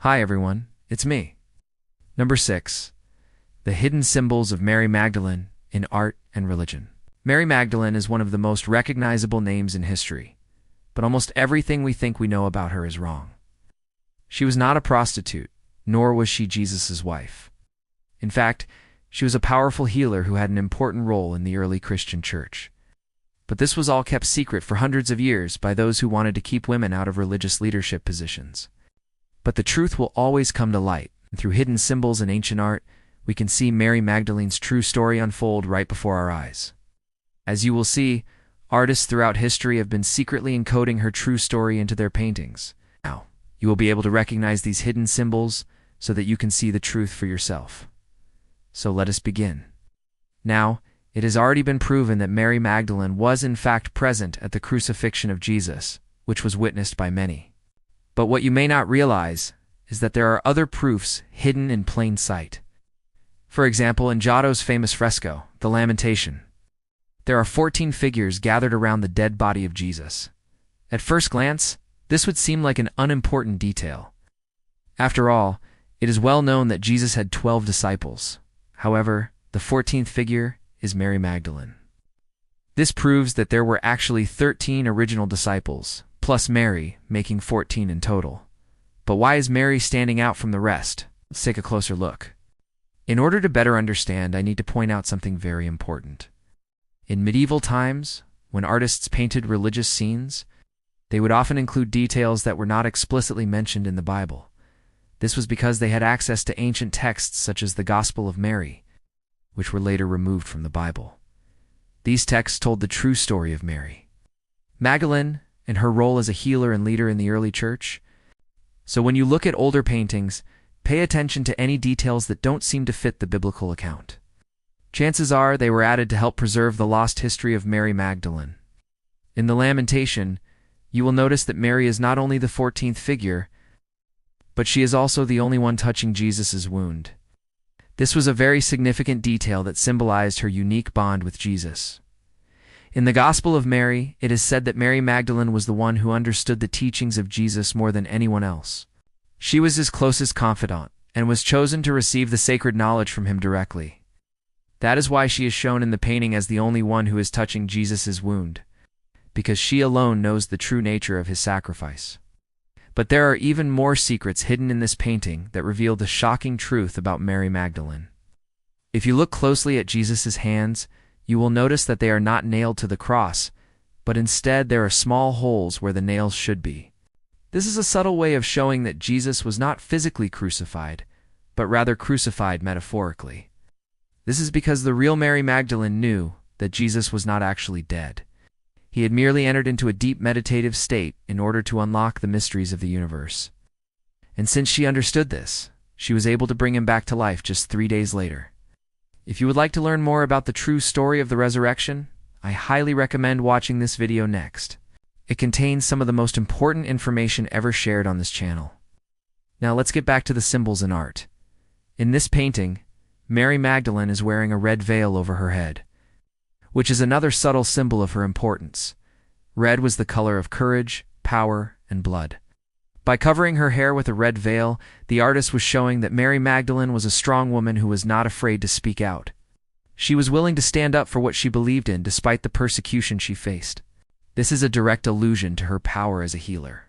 Hi everyone, it's me. Number 6. The hidden symbols of Mary Magdalene in art and religion. Mary Magdalene is one of the most recognizable names in history, but almost everything we think we know about her is wrong. She was not a prostitute, nor was she Jesus' wife. In fact, she was a powerful healer who had an important role in the early Christian church. But this was all kept secret for hundreds of years by those who wanted to keep women out of religious leadership positions. But the truth will always come to light, and through hidden symbols in ancient art, we can see Mary Magdalene's true story unfold right before our eyes. As you will see, artists throughout history have been secretly encoding her true story into their paintings. Now, you will be able to recognize these hidden symbols so that you can see the truth for yourself. So let us begin. Now, it has already been proven that Mary Magdalene was in fact present at the crucifixion of Jesus, which was witnessed by many. But what you may not realize is that there are other proofs hidden in plain sight. For example, in Giotto's famous fresco, The Lamentation, there are 14 figures gathered around the dead body of Jesus. At first glance, this would seem like an unimportant detail. After all, it is well known that Jesus had 12 disciples. However, the 14th figure is Mary Magdalene. This proves that there were actually 13 original disciples, plus Mary, making 14 in total. But why is Mary standing out from the rest? Let's take a closer look. In order to better understand, I need to point out something very important. In medieval times, when artists painted religious scenes, they would often include details that were not explicitly mentioned in the Bible. This was because they had access to ancient texts such as the Gospel of Mary, which were later removed from the Bible. These texts told the true story of Mary Magdalene and her role as a healer and leader in the early church. So when you look at older paintings, pay attention to any details that don't seem to fit the biblical account. Chances are they were added to help preserve the lost history of Mary Magdalene. In the Lamentation, you will notice that Mary is not only the 14th figure, but she is also the only one touching Jesus' wound. This was a very significant detail that symbolized her unique bond with Jesus. In the Gospel of Mary, it is said that Mary Magdalene was the one who understood the teachings of Jesus more than anyone else. She was his closest confidant, and was chosen to receive the sacred knowledge from him directly. That is why she is shown in the painting as the only one who is touching Jesus' wound, because she alone knows the true nature of his sacrifice. But there are even more secrets hidden in this painting that reveal the shocking truth about Mary Magdalene. If you look closely at Jesus' hands, you will notice that they are not nailed to the cross, but instead there are small holes where the nails should be. This is a subtle way of showing that Jesus was not physically crucified, but rather crucified metaphorically. This is because the real Mary Magdalene knew that Jesus was not actually dead. He had merely entered into a deep meditative state in order to unlock the mysteries of the universe. And since she understood this, she was able to bring him back to life just 3 days later. If you would like to learn more about the true story of the resurrection, I highly recommend watching this video next. It contains some of the most important information ever shared on this channel. Now let's get back to the symbols in art. In this painting, Mary Magdalene is wearing a red veil over her head, which is another subtle symbol of her importance. Red was the color of courage, power, and blood. By covering her hair with a red veil, the artist was showing that Mary Magdalene was a strong woman who was not afraid to speak out. She was willing to stand up for what she believed in despite the persecution she faced. This is a direct allusion to her power as a healer.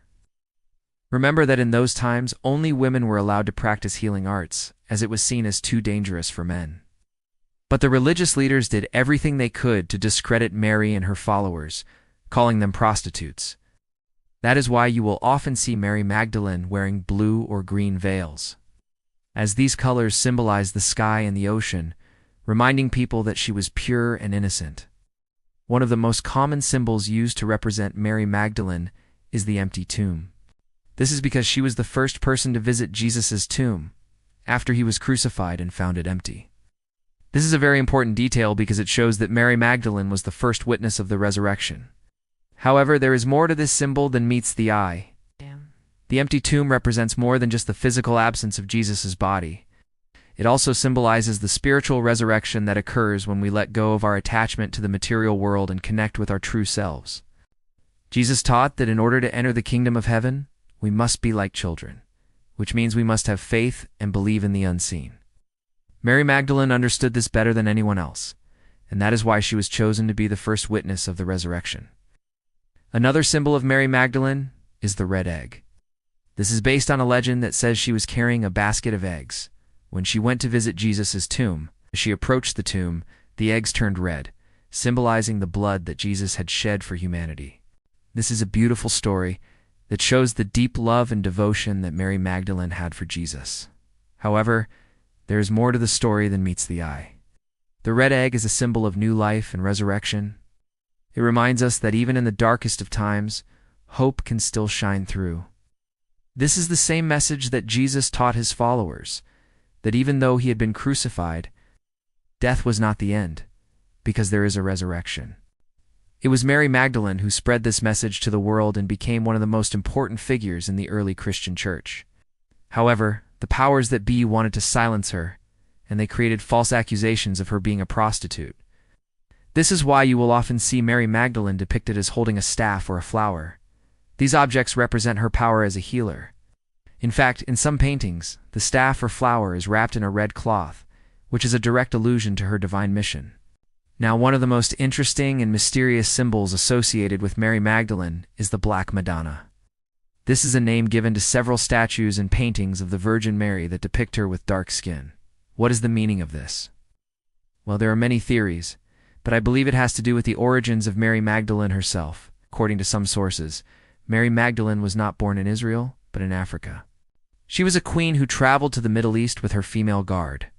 Remember that in those times, only women were allowed to practice healing arts, as it was seen as too dangerous for men. But the religious leaders did everything they could to discredit Mary and her followers, calling them prostitutes. That is why you will often see Mary Magdalene wearing blue or green veils, as these colors symbolize the sky and the ocean, reminding people that she was pure and innocent. One of the most common symbols used to represent Mary Magdalene is the empty tomb. This is because she was the first person to visit Jesus' tomb after he was crucified and found it empty. This is a very important detail because it shows that Mary Magdalene was the first witness of the resurrection. However, there is more to this symbol than meets the eye. The empty tomb represents more than just the physical absence of Jesus' body. It also symbolizes the spiritual resurrection that occurs when we let go of our attachment to the material world and connect with our true selves. Jesus taught that in order to enter the kingdom of heaven, we must be like children. which means we must have faith and believe in the unseen. Mary Magdalene understood this better than anyone else, and that is why she was chosen to be the first witness of the resurrection. Another symbol of Mary Magdalene is the red egg. This is based on a legend that says she was carrying a basket of eggs. When she went to visit Jesus' tomb, as she approached the tomb, the eggs turned red, symbolizing the blood that Jesus had shed for humanity. This is a beautiful story that shows the deep love and devotion that Mary Magdalene had for Jesus. However, there is more to the story than meets the eye. The red egg is a symbol of new life and resurrection. It reminds us that even in the darkest of times, hope can still shine through. This is the same message that Jesus taught his followers, that even though he had been crucified, death was not the end, because there is a resurrection. It was Mary Magdalene who spread this message to the world and became one of the most important figures in the early Christian church. However, the powers that be wanted to silence her, and they created false accusations of her being a prostitute. This is why you will often see Mary Magdalene depicted as holding a staff or a flower. These objects represent her power as a healer. In fact, in some paintings, the staff or flower is wrapped in a red cloth, which is a direct allusion to her divine mission. Now, one of the most interesting and mysterious symbols associated with Mary Magdalene is the Black Madonna. This is a name given to several statues and paintings of the Virgin Mary that depict her with dark skin. What is the meaning of this? Well, there are many theories, but I believe it has to do with the origins of Mary Magdalene herself. According to some sources, Mary Magdalene was not born in Israel, but in Africa. She was a queen who traveled to the Middle East with her female guard,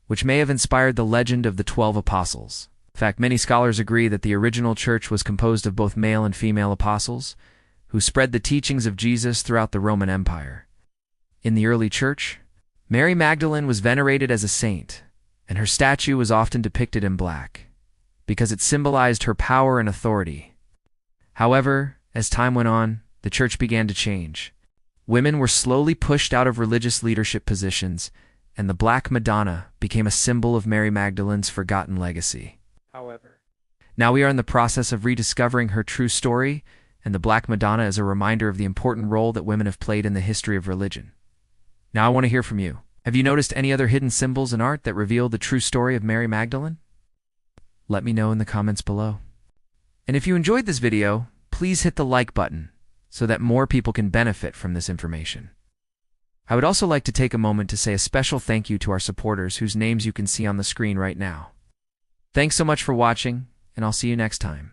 which may have inspired the legend of the 12 apostles. In fact, many scholars agree that the original church was composed of both male and female apostles, who spread the teachings of Jesus throughout the Roman Empire. In the early church, Mary Magdalene was venerated as a saint, and her statue was often depicted in black, because it symbolized her power and authority. However, as time went on, the church began to change. Women were slowly pushed out of religious leadership positions, and the Black Madonna became a symbol of Mary Magdalene's forgotten legacy. However, now we are in the process of rediscovering her true story, and the Black Madonna is a reminder of the important role that women have played in the history of religion. Now I want to hear from you. Have you noticed any other hidden symbols in art that reveal the true story of Mary Magdalene? Let me know in the comments below. And if you enjoyed this video, please hit the like button so that more people can benefit from this information. I would also like to take a moment to say a special thank you to our supporters whose names you can see on the screen right now. Thanks so much for watching, and I'll see you next time.